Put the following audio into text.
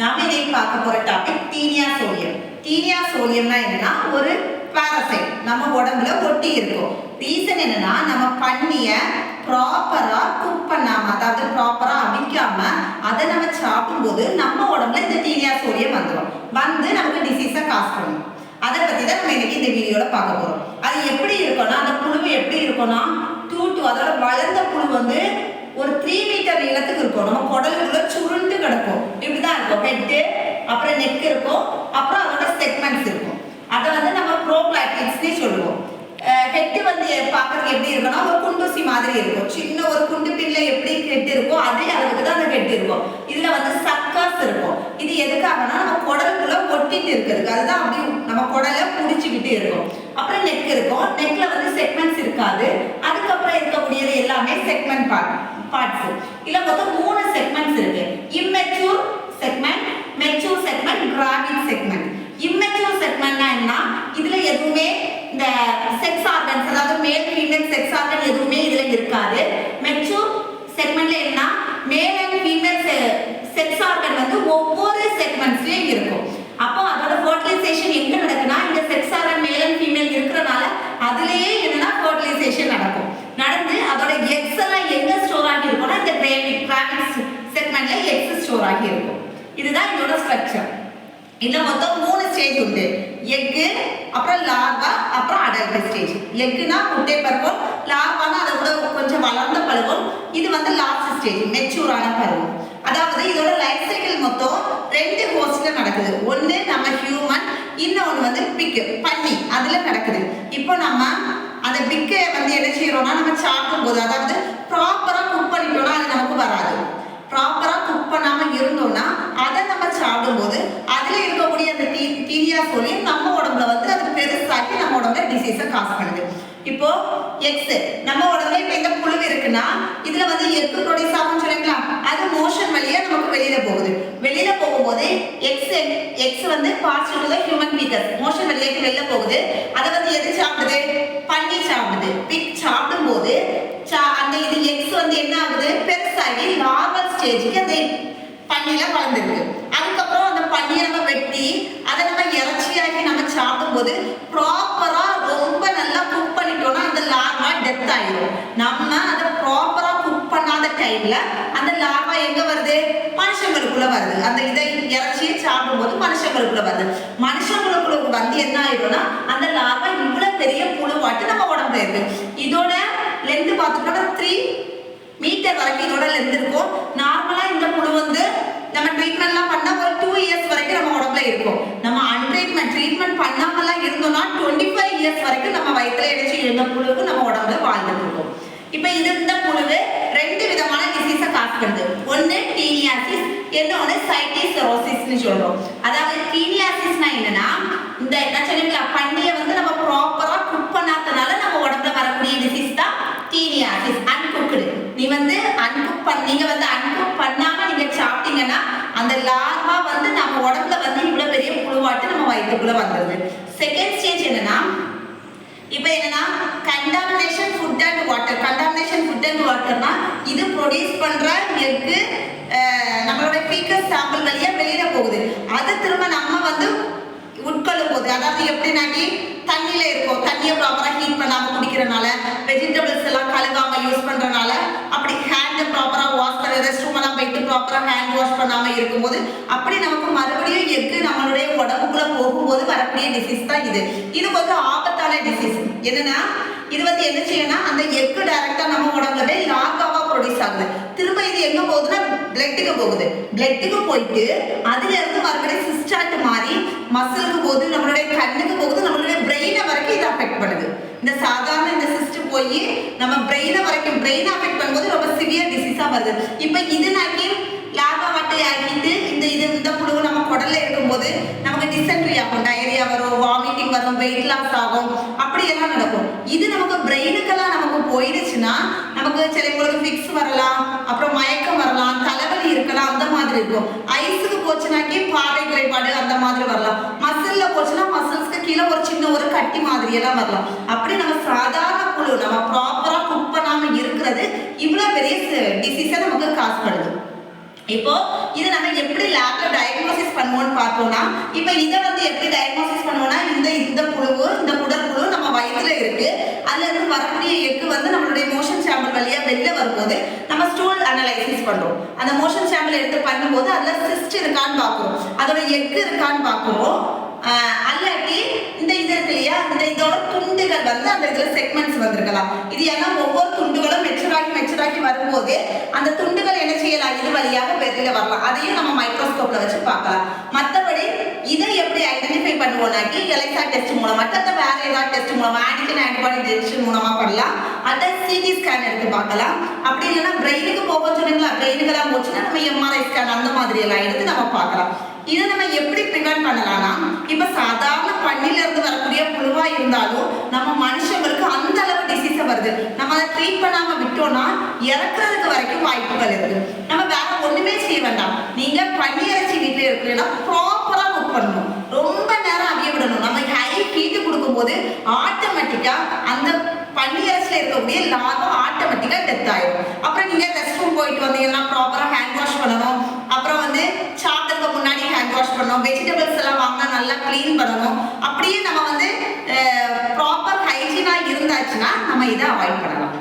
நாம இன்னைக்கு பார்க்க போற டாபிக் டீனியா சோலியம். டீனியா சோலியம்னா என்னன்னா ஒரு பாராசைட் நம்ம உடம்புல ஒட்டி இருக்கும். ரீசன் என்னன்னா நம்ம பண்ணிய ப்ராப்பரா குக் பண்ணாம, அதாவது ப்ராப்பரா அவிக்காம அதை நம்ம சாப்பிடும்போது நம்ம உடம்புல இந்த டீனியா சோலியம் வந்து நமக்கு டிசீஸை காஸ் பண்ணும். அதை பத்தி தான் நம்ம இன்னைக்கு இந்த வீடியோல பார்க்க போறோம். அது எப்படி இருக்கும்னா, அந்த புழு எப்படி இருக்கும்னா அதோட வளர்ந்த புழு வந்து ஒரு 3 மீட்டர் நீளத்துக்கு இருக்கும். நம்ம குடலுக்குள்ள சுருண்டு கிடக்கும். இப்படிதான் இருக்கும். ஹெட்டு, அப்புறம் நெக் இருக்கும், அப்புறம் அதோட செக்மெண்ட்ஸ் இருக்கும். அதை வந்து நம்ம ப்ரோப்ளாக்டிக்ஸ்னே சொல்லுவோம். ஹெட்டு வந்து பார்க்கறதுக்கு எப்படி இருக்குன்னா ஒரு குண்டூசி மாதிரி இருக்கும். சின்ன ஒரு குண்டு பின்ல எப்படி ஹெட் இருக்கோ அதே அளவுக்கு தான் அந்த ஹெட் இருக்கும். இதுல வந்து சக்காஸ் இருக்கும். இது எதுக்காகனா நம்ம குடலுக்குள்ள ஒட்டிட்டு இருக்கிறதுக்கு. அதுதான் அப்படி நம்ம குடலை புடிச்சுக்கிட்டு இருக்கும். அப்புறம் நெக் இருக்கும். நெக்ல வந்து செக்மெண்ட்ஸ் இருக்காது. அதுக்கப்புறம் இருக்கக்கூடியது எல்லாமே செக்மெண்ட் பார்ட்ஸ். இல்ல மொத்தம் 3 செக்மெண்ட்ஸ் இருக்கு. Immature segment, mature segment, gravid segment. Immature செக்மெண்ட்னா என்ன? இதுல எதுவுமே இந்த செக்ஸ் ஆர்கன்ஸ், அதாவது மேல் ஃபீமேல் செக்ஸ் ஆர்கன் எதுவுமே இதுல இருக்காது. மெச்சூர் செக்மெண்ட்ல என்ன? Male and female sex organ வந்து ஒவ்வொரு செக்மெண்ட்ஸ்லயும் இருக்கும். அப்போ அதோட ஃபர்டிலைசேஷன் எங்க நடக்குன்னா இந்த sex organ male and female இருக்கிறனால அதுலயே என்னன்னா ஃபர்டிலைசேஷன் நடக்கும். நடந்து அதோட எக்ஸ் எல்லாம் எங்க ஸ்டோர் ஆகி இருக்கும்னா இந்த கிராவிட் செக்மெண்ட்ல எக்ஸ் ஸ்டோர் ஆகி இருக்கும். இதுதான் இதோட ஸ்ட்ரக்சர். இதுல மொத்தம் 3 ஸ்டேஜ் உண்டு. எக்கு, அப்புறம் லார்வா, அப்புறம் அடல்ட் ஸ்டேஜ். எக்குனா முட்டை பருவம், லார்வானா அதை விட கொஞ்சம் வளர்ந்த பருவம். இது வந்து லாஸ்ட் ஸ்டேஜ், மெச்சூரான பருவம். அதாவது இதோட லைஃப் சைக்கிள் மொத்தம் 2 ஹோஸ்ட்ல நடக்குது. ஒன்னு நம்ம ஹியூமன், இன்னொன்னு வந்து பிக், பன்னி, அதுல நடக்குது. இப்போ நம்ம அந்த பிக்கை வந்து என்ன செய்யறோம்னா நம்ம சாப்பிடும் போது, அதாவது ப்ராப்பரா குக் பண்ணிட்டோம்னா அது நமக்கு வராது. ப்ராப்பரா குக் பண்ணாம இருந்தோம்னா அதை நம்ம சாப்பிடும்போது அதுல இருக்கக்கூடிய அந்த டீனியா சோலியம் நம்ம உடம்புல வந்து அது பெருசாக்கி நம்ம உடம்புல டிசீஸை காஸ் பண்ணுது. இப்போ எக்ஸ் நம்ம உடம்புல இப்ப இந்த புழு இருக்குன்னா இதுல வந்து எக் ப்ரொடியூஸ் ஆகும்னு சொல்லிங்களா, அது மோஷன் வழியா நமக்கு வெளியில போகுது. வெளியில போகும்போது எக்ஸ் வந்து positive to the human feces, motion வழியா வெளியில போகுது. அதை வந்து எது சாப்பிடுது? பன்னி சாப்பிடுது. பிக் சாப்பிடும் போது அந்த இது எக்ஸ் வந்து என்ன ஆகுது? பெருசாகி லார்வல் ஸ்டேஜுக்கு அந்த பன்னியில வளர்ந்துருக்கு. அதுக்கப்புறம் அந்த பன்னியை நம்ம வெட்டி அதை நம்ம இறைச்சியாக்கி நம்ம சாப்பிடும்போது ப்ராப்பரா ரொம்ப நல்லா குக் பண்ணிட்டோம்னா அந்த லார்வா டெத் ஆயிடும். நம்ம அதை ப்ராப்பரா குக் பண்ணாத டைம்ல அந்த லார்வா எங்க வருது? மனுஷங்களுக்குள்ள வருது. அந்த இதை இறைச்சியை சாப்பிடும்போது மனுஷங்களுக்குள்ள வருது. மனுஷங்களுக்குள்ள வந்து என்ன ஆயிடும்னா அந்த லார்வா இவ்வளவு பெரிய புழுவாட்டு நம்ம உடம்புல இருக்கு. இதோட லென்த் பார்த்துட்டோம்னா 3 மீட்டர் வரைக்கும் இதோட லென்த் இருக்கும். நார்மலா இந்த புழு வந்து நம்ம ட்ரீட்மெண்ட்லாம் பண்ணா ஒரு 2 இயர்ஸ் வரைக்கும் நம்ம உடம்புல இருக்கும். நம்ம ட்ரீட்மெண்ட் பண்ணாமலாம் இருந்தோம்னா 25 இயர்ஸ் வரைக்கும் நம்ம வயிற்றுல இணைச்சி இருந்த புழுவுக்கு நம்ம உடம்புல வாழ்ந்துட்டு இருக்கோம். இப்போ இந்த புழுவு 2 விதமான டிசீஸை காஸ் பண்ணுது. ஒன்னு டீனியாசிஸ், இன்னொன்னு சைட்டிசரோசிஸ்னு சொல்றோம். அதாவது டீனியாசிஸ்னா என்னன்னா இந்த என்ன சொல்லுங்களா, பன்னியை வந்து நம்ம ப்ராப்பரா குக் பண்ணாதனால நம்ம உடம்புல வரக்கூடிய டிசீஸ் தான் டீனியாசிஸ். அன்குக்டு, நீங்க வந்து அன்குக் பண்ணாம நீங்க சாப்பிட்டீங்கன்னா அந்த லார்வா வந்து நம்ம உடம்புல வந்து இவ்வளவு பெரிய புழுவாட்டு நம்ம வயிற்றுக்குள்ள வந்துருது. செகண்ட் ஸ்டேஜ் என்னன்னா contamination food and water. Contamination food and வாட்டர்னா இது ப்ரொடியூஸ் பண்ற எக்கு நம்மளோட ஃபீக்கஸ் சாம்பிள் வழியா வெளியில போகுது. அது திரும்ப நம்ம வந்து உட்கொள்ளும் போது, அதாவது எப்படின்னாக்கி தண்ணியில இருக்கும், தண்ணியை ப்ராப்பரா ஹீட் பண்ணாம குடிக்கிறனால, வெஜிடபிள்ஸ் எல்லாம் கழுவாம யூஸ் பண்றனால, அப்படி ஹேண்ட் ப்ராப்பரா வாஷ் பண்ண, ரெஸ்ட் ரூம் எல்லாம் போயிட்டு ப்ராப்பரா ஹேண்ட் வாஷ் பண்ணாம இருக்கும்போது அப்படி நமக்கு மறுபடியும் எக்கு நம்மளுடைய உடம்புக்குள்ள போகும்போது வரக்கூடிய டிசீஸ் தான் இது. இது கொஞ்சம் ஆபத்தான டிசீஸ். என்னன்னா இது வந்து என்ன செய்யணும்னா அந்த எக்கு டைரக்டா நம்ம உடம்புல லார்வாவா ப்ரொடியூஸ் ஆகுது. திரும்ப இது எங்க போகுதுன்னா பிளட்டுக்கு போகுது. பிளட்டுக்கு போயிட்டு அதுல இருந்து மறுபடியும் சிஸ்டாட் மாறி மசிலுக்கு போகுது, நம்மளுடைய கண்ணுக்கு போகுது, நம்மளுடைய பிரெயினை வரைக்கும் இது அஃபெக்ட் பண்ணுது. இந்த சாதாரண இந்த சிஸ்ட் போய் நம்ம பிரெயினை வரைக்கும் அஃபெக்ட் பண்ணும்போது ரொம்ப சிவியர் டிசீஸா வருது. இப்போ இது நாக்கி லார்வா வட்டை ஆக்கிட்டு இந்த புழு நம்ம குடல்ல இருக்கும்போது நமக்கு டிசென்ட்ரி ஆகும், டயரியா வரும், வாமிட்டிங் வரும், வெயிட் லாஸ் ஆகும், அப்படி எல்லாம் நடக்கும். இது நமக்கு பிரெயினுக்கெல்லாம் நமக்கு போயிடுச்சுன்னா நமக்கு சிலவங்களுக்கு ஃபிக்ஸ் வரலாம், அப்புறம் மயக்கம் வரலாம், தலைவலி இருக்கலாம், அந்த மாதிரி இருக்கும். ஐஸுக்கு போச்சுனாக்கி பார்வை குறைபாடு அந்த மாதிரி வரலாம். மசில்ல போச்சுன்னா மசில்ஸ்க்கு கீழே ஒரு சின்ன ஒரு கட்டி மாதிரி எல்லாம் வரலாம். அப்படி நம்ம சாதாரண புழு நம்ம ப்ராப்பரா குக் பண்ணாம இருக்கிறது இவ்வளவு பெரிய டிசீஸை நமக்கு காஸ் பண்ணுது. இப்போ இது நம்ம எப்படி லேப்ல டயக்னோஸ் பண்ணணும்னு பார்த்தோம்னா இப்போ இதை வந்து எப்படி டயக்னோசிஸ் பண்ணுவோம்னா இந்த புழு இந்த குடற்புழு நம்ம வயிற்றுல இருக்கு. அதுல இருந்து வரக்கூடிய எக்கு வந்து நம்மளுடைய மோஷன் சாம்பிள் வழியா வெளில வரும்போது நம்ம ஸ்டூல் அனலைசிஸ் பண்றோம். அந்த மோஷன் சாம்பிள் எடுத்து பண்ணும்போது அதுல சிஸ்ட் இருக்கான்னு பார்க்குறோம், அதோட எக்கு இருக்கான்னு பார்க்குறோம். அல்லாட்டி இந்த இது இருக்கு இல்லையா, இதோட துண்டுகள் வந்து அந்த இதுல செக்மெண்ட்ஸ் வந்திருக்கலாம். இது ஏன்னா ஒவ்வொரு துண்டுகளும் மெச்சூராகி வரும்போது அந்த துண்டுகள் என்ன செய்யலாம், இது வழியாக வெளியில வரலாம். அதையும் நம்ம மைக்ரோஸ்கோப்ல வச்சு பார்க்கலாம். மற்றபடி இதை எப்படி ஐடென்டிஃபை பண்ணுவோம்னாக்கி எலக்ட்ரா டெஸ்ட் மூலமா, மற்ற வேற ஏதாவது டெஸ்ட் மூலமா, ஆன்டிஜன் ஆன்டிபாடி டெஸ்ட் மூலமா பண்ணலாம். அதை சிடி ஸ்கேன் எடுத்து பார்க்கலாம். அப்படி இல்லைன்னா பிரெயினுக்கு போக சொன்னீங்களா, பிரெயினுக்கெல்லாம் போச்சுன்னா நம்ம எம்ஆர்ஐ ஸ்கேன் அந்த மாதிரி எல்லாம் எடுத்து நம்ம பார்க்கலாம். இதை நம்ம எப்படி ப்ரிவென்ட் பண்ணலாம்னா, இப்ப சாதாரண பன்னில இருந்து வரக்கூடிய புழுவா இருந்தாலும் நம்ம மனுஷங்களுக்கு அந்த அளவு டிசீஸ் வருது. நம்ம அதை ட்ரீட் பண்ணாம விட்டோம்னா இறக்குறதுக்கு வரைக்கும் வாய்ப்புகள் இருக்கு. நம்ம வேற ஒண்ணுமே செய்ய வேண்டாம். நீங்க பன்னி இறைச்சி வீட்டுல இருக்கிறீங்கன்னா ப்ராப்பரா குக் பண்ணணும், ரொம்ப நேரம் அவிய விடணும். நம்ம ஹை ஹீட்டு கொடுக்கும் போது ஆட்டோமேட்டிக்கா அந்த பன்னி இறைச்சியில இருக்கக்கூடிய லாபம் ஆட்டோமேட்டிக்கா டெத் ஆயிடும். அப்புறம் நீங்க ரெஸ்ட் ரூம் போயிட்டு வந்தீங்கன்னா ப்ராப்பரா ஹேண்ட் வாஷ் பண்ணணும். அப்புறம் வந்து சாப்பிட்டதுக்கு முன்னாடி ஹேண்ட் வாஷ் பண்ணணும். வெஜிடபிள்ஸ் எல்லாம் வாங்கினா நல்லா கிளீன் பண்ணணும். அப்படியே நம்ம வந்து ப்ராப்பர் ஹைஜீனா இருந்தாச்சுன்னா நம்ம இதை அவாய்ட் பண்ணலாம்.